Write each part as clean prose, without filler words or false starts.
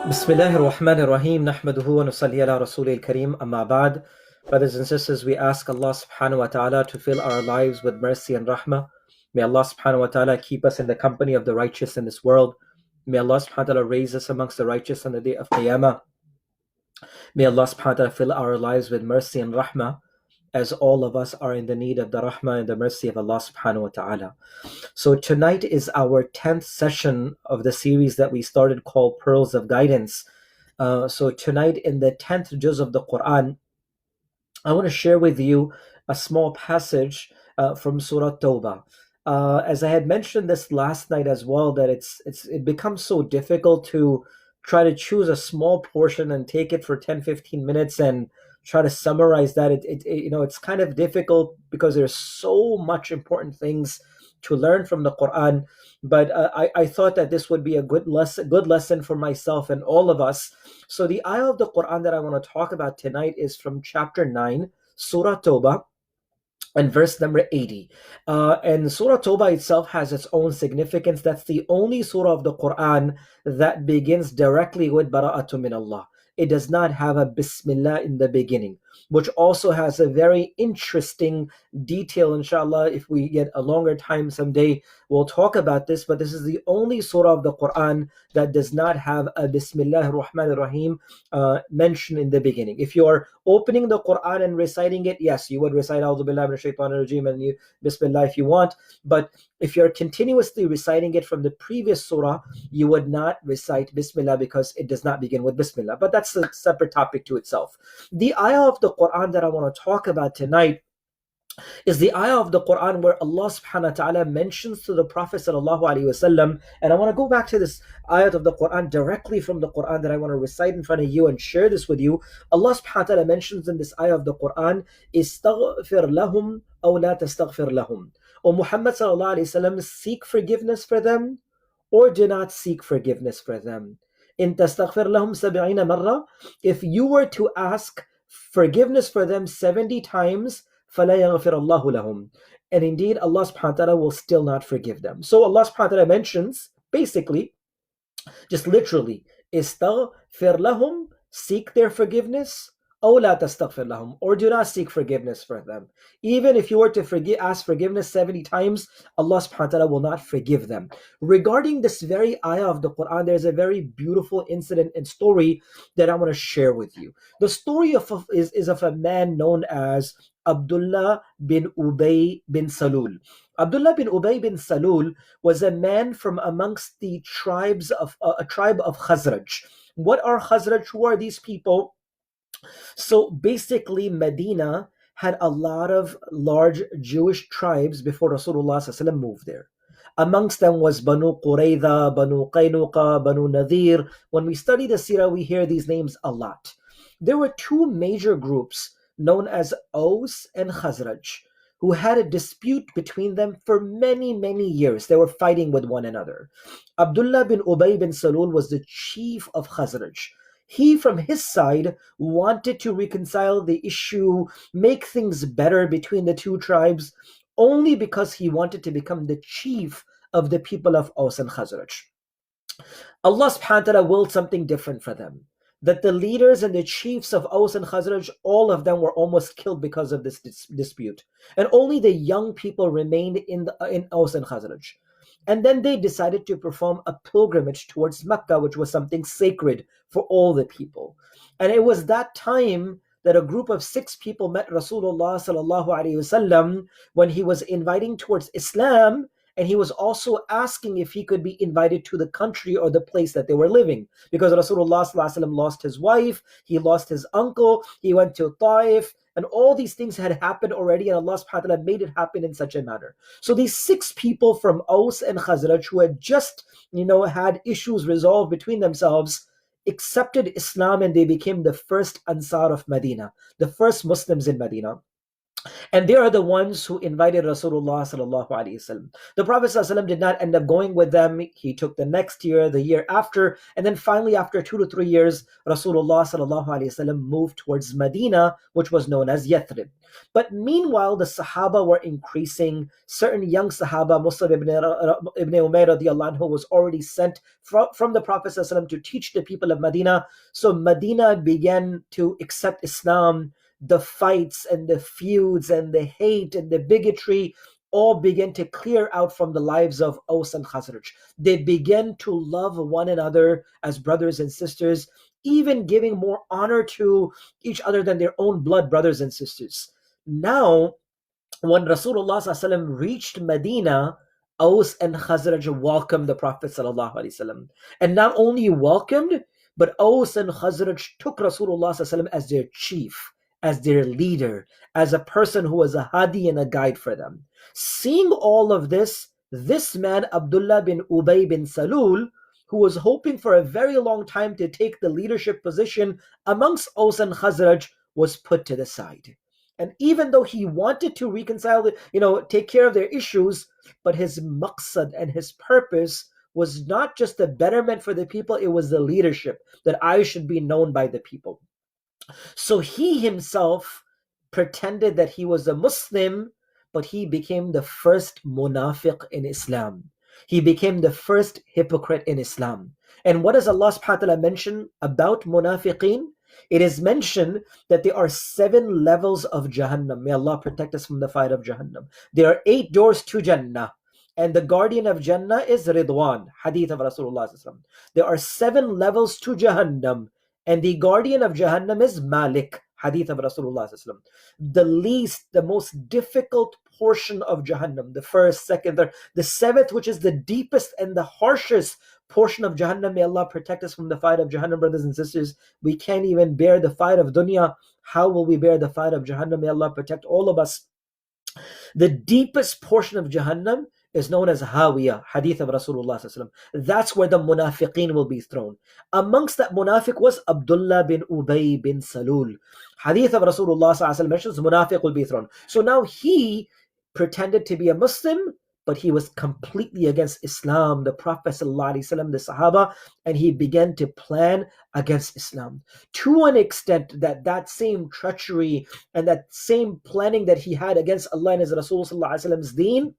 Bismillahir Rahmanir Rahim. Nahmaduhu wa nusalli ala Rasulil Kareem. Amma ba'd. Brothers and sisters, we ask Allah subhanahu wa ta'ala to fill our lives with mercy and rahmah. May Allah subhanahu wa ta'ala keep us in the company of the righteous in this world. May Allah subhanahu wa ta'ala raise us amongst the righteous on the day of Qiyamah. May Allah subhanahu wa ta'ala fill our lives with mercy and rahmah, as all of us are in the need of the rahmah and the mercy of Allah subhanahu wa ta'ala. So tonight is our 10th session of the series that we started called Pearls of Guidance. So tonight in the 10th juz of the Quran, I want to share with you a small passage from Surah Tawba. As I had mentioned this last night as well, that it becomes so difficult to try to choose a small portion and take it for 10-15 minutes and try to summarize that. It's kind of difficult because there's so much important things to learn from the Quran. But I thought that this would be a good lesson for myself and all of us. So the ayah of the Quran that I want to talk about tonight is from chapter 9, Surah Tawba, and verse number 80. And Surah Tawba itself has its own significance. That's the only surah of the Quran that begins directly with Bara'atu min Allah. It does not have a Bismillah in the beginning, which also has a very interesting detail. Inshallah, if we get a longer time someday, we'll talk about this. But this is the only surah of the Quran that does not have a Bismillah ar-Rahman ar-Rahim mentioned in the beginning. If you are opening the Quran and reciting it, yes, you would recite A'udhu Billahi Minash Shaitanir Rajeem and you Bismillah if you want. But if you're continuously reciting it from the previous surah, you would not recite Bismillah because it does not begin with Bismillah. But that's a separate topic to itself. The ayah of the Quran that I want to talk about tonight is the ayah of the Quran where Allah subhanahu wa ta'ala mentions to the Prophet sallallahu alaihi wasallam, and I want to go back to this ayah of the Quran directly from the Quran that I want to recite in front of you and share this with you. Allah subhanahu wa ta'ala mentions in this ayah of the Quran, istaghfir lahum aw la tastaghfir lahum. O Muhammad sallallahu alaihi wasallam, seek forgiveness for them or do not seek forgiveness for them. In tastaghfir lahum 70 marra, if you were to ask forgiveness for them 70 times, فَلَا يَغْفِرَ اللَّهُ لَهُمْ. And indeed, Allah subhanahu wa ta'ala will still not forgive them. So Allah subhanahu wa ta'ala mentions, basically, just literally, istaghfir lahum, seek their forgiveness, أو لا تستغفر لهم, or do not seek forgiveness for them. Even if you were to ask forgiveness 70 times, Allah subhanahu wa ta'ala will not forgive them. Regarding this very ayah of the Quran, there's a very beautiful incident and story that I want to share with you. The story is of a man known as Abdullah bin Ubay bin Salul. Abdullah bin Ubay bin Salul was a man from amongst the tribes of a tribe of Khazraj. What are Khazraj? Who are these people? So basically, Medina had a lot of large Jewish tribes before Rasulullah ﷺ moved there. Amongst them was Banu Qurayza, Banu Qaynuqa, Banu Nadir. When we study the Sirah, we hear these names a lot. There were two major groups known as Aus and Khazraj, who had a dispute between them for many, many years. They were fighting with one another. Abdullah bin Ubay bin Salul was the chief of Khazraj. He, from his side, wanted to reconcile the issue, make things better between the two tribes, only because he wanted to become the chief of the people of Aus and Khazraj. Allah subhanahu wa ta'ala willed something different for them. That the leaders and the chiefs of Aus and Khazraj, all of them were almost killed because of this dispute. And only the young people remained in Aus and Khazraj. And then they decided to perform a pilgrimage towards Mecca, which was something sacred for all the people. And it was that time that a group of 6 people met Rasulullah sallallahu alaihi wasallam when he was inviting towards Islam, and he was also asking if he could be invited to the country or the place that they were living. Because Rasulullah sallallahu alaihi wasallam lost his wife, he lost his uncle, he went to Taif, and all these things had happened already, and Allah subhanahu wa ta'ala made it happen in such a manner. So these 6 people from Aus and Khazraj who had just, had issues resolved between themselves, accepted Islam, and they became the first Ansar of Medina, the first Muslims in Medina. And they are the ones who invited Rasulullah sallallahu alaihi wasallam. The Prophet sallallahu alaihi wasallam did not end up going with them. He took the next year, the year after, and then finally, after 2 to 3 years, Rasulullah sallallahu alaihi wasallam moved towards Medina, which was known as Yathrib. But meanwhile, the Sahaba were increasing. Certain young Sahaba, Musab ibn Umayr radiallahu anhu, was already sent from the Prophet sallallahu alaihi wasallam to teach the people of Medina. So Medina began to accept Islam. The fights and the feuds and the hate and the bigotry all began to clear out from the lives of Aus and Khazraj. They began to love one another as brothers and sisters, even giving more honor to each other than their own blood brothers and sisters. Now, when Rasulullah ﷺ reached Medina, Aus and Khazraj welcomed the Prophet ﷺ. And not only welcomed, but Aus and Khazraj took Rasulullah ﷺ as their chief, as their leader, as a person who was a hadi and a guide for them. Seeing all of this man, Abdullah bin Ubay bin Salul, who was hoping for a very long time to take the leadership position amongst Aus and Khazraj, was put to the side. And even though he wanted to reconcile, take care of their issues, but his maqsad and his purpose was not just the betterment for the people, it was the leadership, that I should be known by the people. So he himself pretended that he was a Muslim, but he became the first munafiq in Islam. He became the first hypocrite in Islam. And what does Allah subhanahu wa ta'ala mention about munafiqeen? It is mentioned that there are 7 levels of Jahannam. May Allah protect us from the fire of Jahannam. There are 8 doors to Jannah. And the guardian of Jannah is Ridwan, hadith of Rasulullah. There are 7 levels to Jahannam. And the guardian of Jahannam is Malik, hadith of Rasulullah. The most difficult portion of Jahannam, the first, second, third, the 7th, which is the deepest and the harshest portion of Jahannam. May Allah protect us from the fire of Jahannam, brothers and sisters. We can't even bear the fire of dunya. How will we bear the fire of Jahannam? May Allah protect all of us. The deepest portion of Jahannam is known as Hawiyah, hadith of Rasulullah. That's where the munafiqeen will be thrown. Amongst that munafiq was Abdullah bin Ubay bin Salul. Hadith of Rasulullah mentions munafiq will be thrown. So now he pretended to be a Muslim, but he was completely against Islam, the Prophet ﷺ, the Sahaba, and he began to plan against Islam. To an extent that same treachery and that same planning that he had against Allah and his Rasul ﷺ's deen,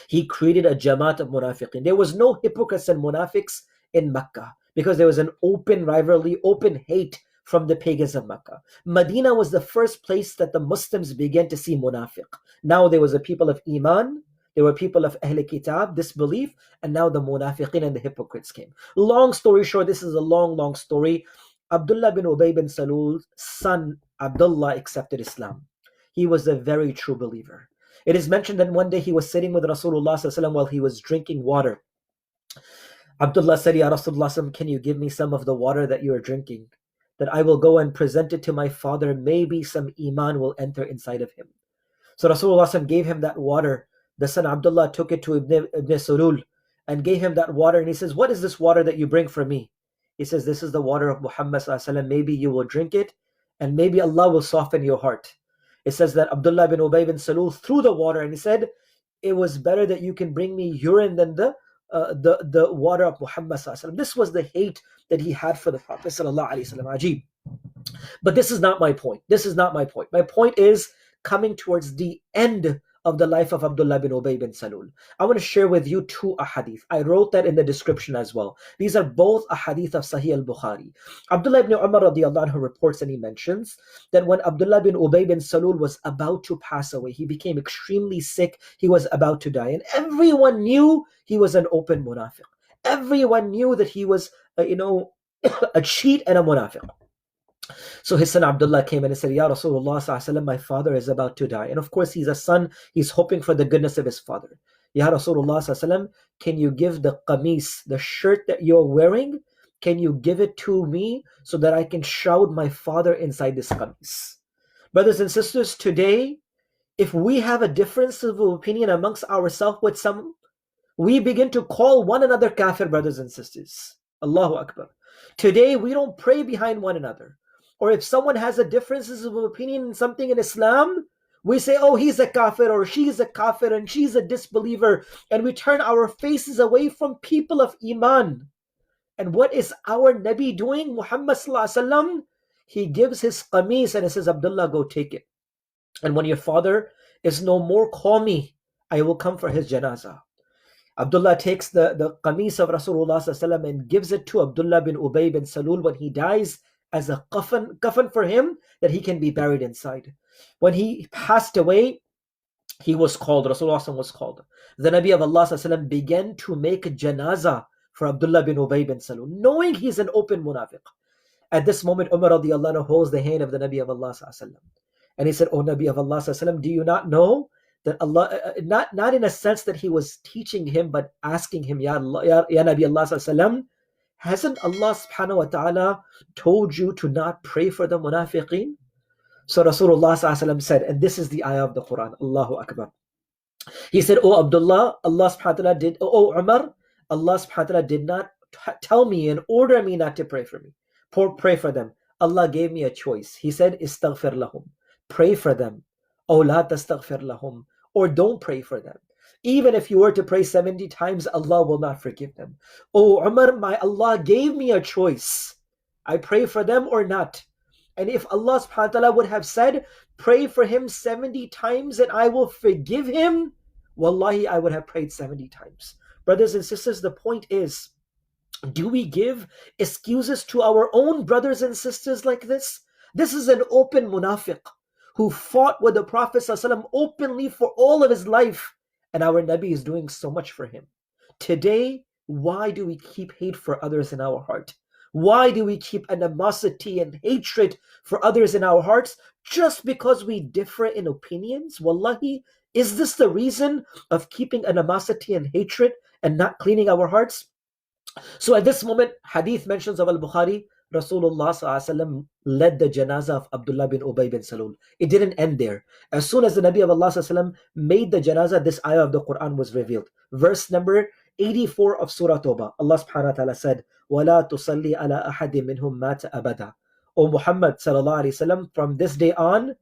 he created a Jamaat of Munafiqeen. There was no hypocrites and Munafiqs in Mecca because there was an open rivalry, open hate from the pagans of Mecca. Medina was the first place that the Muslims began to see Munafiq. Now there was a people of Iman, there were people of Ahl Kitab, disbelief, and now the Munafiqeen and the hypocrites came. Long story short, this is a long story. Abdullah bin Ubay bin Salul's son, Abdullah, accepted Islam. He was a very true believer. It is mentioned that one day he was sitting with Rasulullah while he was drinking water. Abdullah said, Ya Rasulullah, can you give me some of the water that you are drinking? That I will go and present it to my father. Maybe some iman will enter inside of him. So Rasulullah gave him that water. The son Abdullah took it to Ibn Salul and gave him that water. And he says, what is this water that you bring for me? He says, this is the water of Muhammad. Maybe you will drink it and maybe Allah will soften your heart. It says that Abdullah bin Ubay bin Salul threw the water and he said, it was better that you can bring me urine than the water of Muhammad. This was the hate that he had for the Prophet. Ajib. But this is not my point. My point is coming towards the end of the life of Abdullah bin Ubay bin Salul. I want to share with you 2 ahadith. I wrote that in the description as well. These are both ahadith of Sahih al-Bukhari. Abdullah ibn Umar radiallahu anhu reports and he mentions that when Abdullah bin Ubay bin Salul was about to pass away, he became extremely sick. He was about to die. And everyone knew he was an open munafiq. Everyone knew that he was, a cheat and a munafiq. So his son Abdullah came in and said, Ya Rasulullah, my father is about to die. And of course, he's a son. He's hoping for the goodness of his father. Ya Rasulullah, can you give the qamis, the shirt that you're wearing, can you give it to me so that I can shroud my father inside this qamis? Brothers and sisters, today, if we have a difference of opinion amongst ourselves with someone, we begin to call one another kafir, brothers and sisters. Allahu Akbar. Today, we don't pray behind one another. Or if someone has a differences of opinion in something in Islam, We say, oh, he's a kafir or she's a kafir and she's a disbeliever, and we turn our faces away from people of Iman. And what is our Nabi doing? Muhammad Sallallahu Alaihi Wasallam, he gives his qamis and he says, Abdullah, go take it. And when your father is no more, call me. I will come for his janazah. Abdullah takes the qamis of Rasulullah Sallallahu Alaihi Wasallam and gives it to Abdullah bin Ubay bin Salul when he dies as a kafan for him that he can be buried inside. When he passed away, he was called, Rasulullah was called. The Nabi of Allah Sallallahu began to make a janazah for Abdullah bin Ubay bin Salul, knowing he's an open munafiq. At this moment, Umar radiallahu anhu holds the hand of the Nabi of Allah Sallallahu, and he said, "O Nabi of Allah Sallallahu, do you not know that Allah, not in a sense that he was teaching him, but asking him, Ya Nabi Allah Sallallahu, hasn't Allah subhanahu wa ta'ala told you to not pray for the munafiqeen?" So Rasulullah Sallallahu said, and this is the ayah of the Quran, Allahu Akbar. He said, "Oh Abdullah, Allah subhanahu wa ta'ala did, oh Umar, Allah subhanahu wa ta'ala did not tell me and order me not to pray for me. Pray for them. Allah gave me a choice. He said, Istaghfir lahum. Pray for them. Oh la tastaghfir lahum. Or don't pray for them. Even if you were to pray 70 times, Allah will not forgive them. Oh Umar, my Allah gave me a choice. I pray for them or not. And if Allah subhanahu wa ta'ala would have said, pray for him 70 times and I will forgive him, wallahi, I would have prayed 70 times. Brothers and sisters, the point is, do we give excuses to our own brothers and sisters like this? This is an open munafiq who fought with the Prophet ﷺ openly for all of his life, and our Nabi is doing so much for him. Today, why do we keep hate for others in our heart? Why do we keep animosity and hatred for others in our hearts just because we differ in opinions? Wallahi, is this the reason of keeping animosity and hatred and not cleaning our hearts? So at this moment, hadith mentions of al-Bukhari, Rasulullah ﷺ led the janazah of Abdullah bin Ubay bin Salul. It didn't end there. As soon as the Nabi of Allah ﷺ made the janazah, this ayah of the Quran was revealed. Verse number 84 of Surah Tawba. Allah subhanahu wa ta'ala said, وَلَا تُصَلِّ عَلَىٰ أَحَدٍ مِّنْهُمْ مَاتَ أَبَدًا. O Muhammad sallallahu alayhi wasallam, from this day on,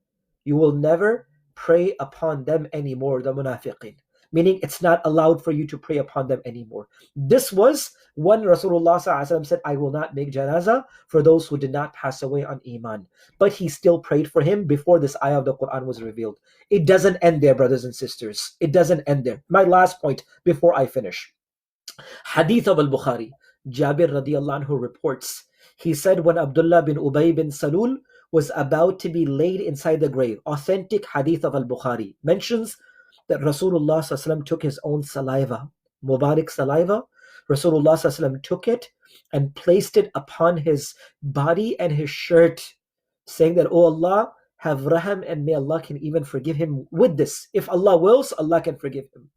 you will never pray upon them anymore, the munafiqeen. Meaning it's not allowed for you to pray upon them anymore. This was when Rasulullah said, I will not make janazah for those who did not pass away on Iman. But he still prayed for him before this ayah of the Quran was revealed. It doesn't end there, brothers and sisters. It doesn't end there. My last point before I finish. Hadith of al-Bukhari. Jabir radiallahu anhu reports, he said when Abdullah bin Ubay bin Salul was about to be laid inside the grave, authentic hadith of al-Bukhari mentions that Rasulullah ﷺ took his own saliva, Mubarak saliva. Rasulullah ﷺ took it and placed it upon his body and his shirt, saying that, oh Allah, have raham and may Allah can even forgive him with this. If Allah wills, Allah can forgive him.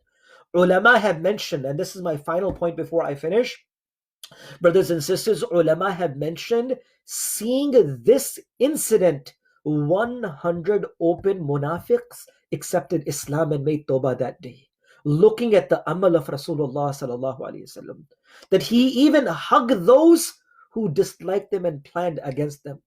Ulama have mentioned, and this is my final point before I finish, brothers and sisters, ulama have mentioned seeing this incident, 100 open munafiqs accepted Islam and made tawbah that day. Looking at the amal of Rasulullah sallallahu alaihi wasallam, that he even hugged those who disliked them and planned against them.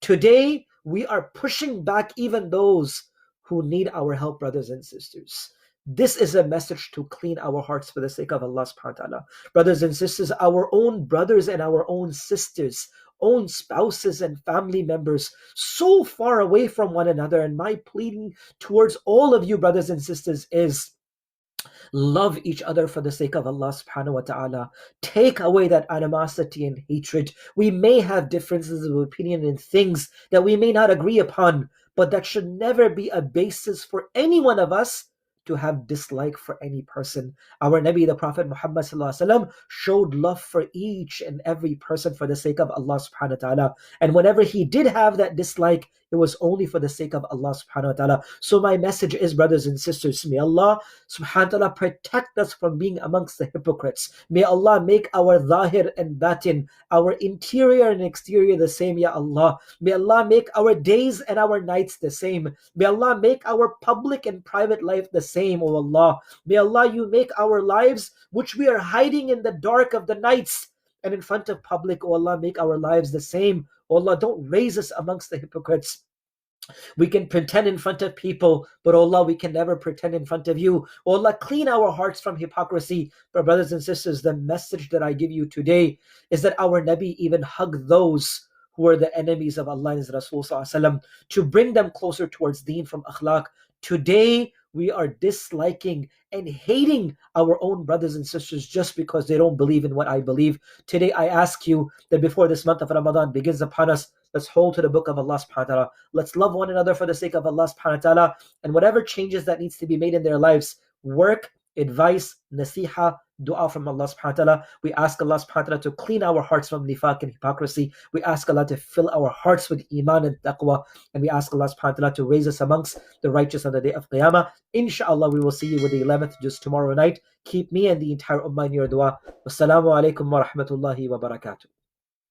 Today, we are pushing back even those who need our help, brothers and sisters. This is a message to clean our hearts for the sake of Allah subhanahu wa ta'ala. Brothers and sisters, our own brothers and our own sisters, own spouses and family members, so far away from one another. And my pleading towards all of you, brothers and sisters, is love each other for the sake of Allah subhanahu wa ta'ala. Take away that animosity and hatred. We may have differences of opinion in things that we may not agree upon, but that should never be a basis for any one of us to have dislike for any person. Our Nabi, the Prophet Muhammad ﷺ, showed love for each and every person for the sake of Allah subhanahu wa ta'ala. And whenever he did have that dislike, it was only for the sake of Allah subhanahu wa ta'ala. So my message is, brothers and sisters, may Allah subhanahu wa ta'ala protect us from being amongst the hypocrites. May Allah make our zahir and batin, our interior and exterior the same, Ya Allah. May Allah make our days and our nights the same. May Allah make our public and private life the same, O Allah. May Allah, you make our lives, which we are hiding in the dark of the nights and in front of public, O Allah, make our lives the same. O Allah, don't raise us amongst the hypocrites. We can pretend in front of people, but oh Allah, we can never pretend in front of you. Oh Allah, clean our hearts from hypocrisy. But brothers and sisters, the message that I give you today is that our Nabi even hugged those who were the enemies of Allah and His Rasul to bring them closer towards deen from akhlaq. Today, we are disliking and hating our own brothers and sisters just because they don't believe in what I believe. Today, I ask you that before this month of Ramadan begins upon us, let's hold to the book of Allah subhanahu wa ta'ala. Let's love one another for the sake of Allah subhanahu wa ta'ala. And whatever changes that needs to be made in their lives, work, advice, nasiha, dua from Allah subhanahu wa ta'ala. We ask Allah subhanahu wa ta'ala to clean our hearts from nifaq and hypocrisy. We ask Allah to fill our hearts with iman and taqwa. And we ask Allah subhanahu wa ta'ala to raise us amongst the righteous on the day of Qiyamah. Inshallah, we will see you with the 11th just tomorrow night. Keep me and the entire ummah in your dua. Wassalamu alaikum wa rahmatullahi wa barakatuh.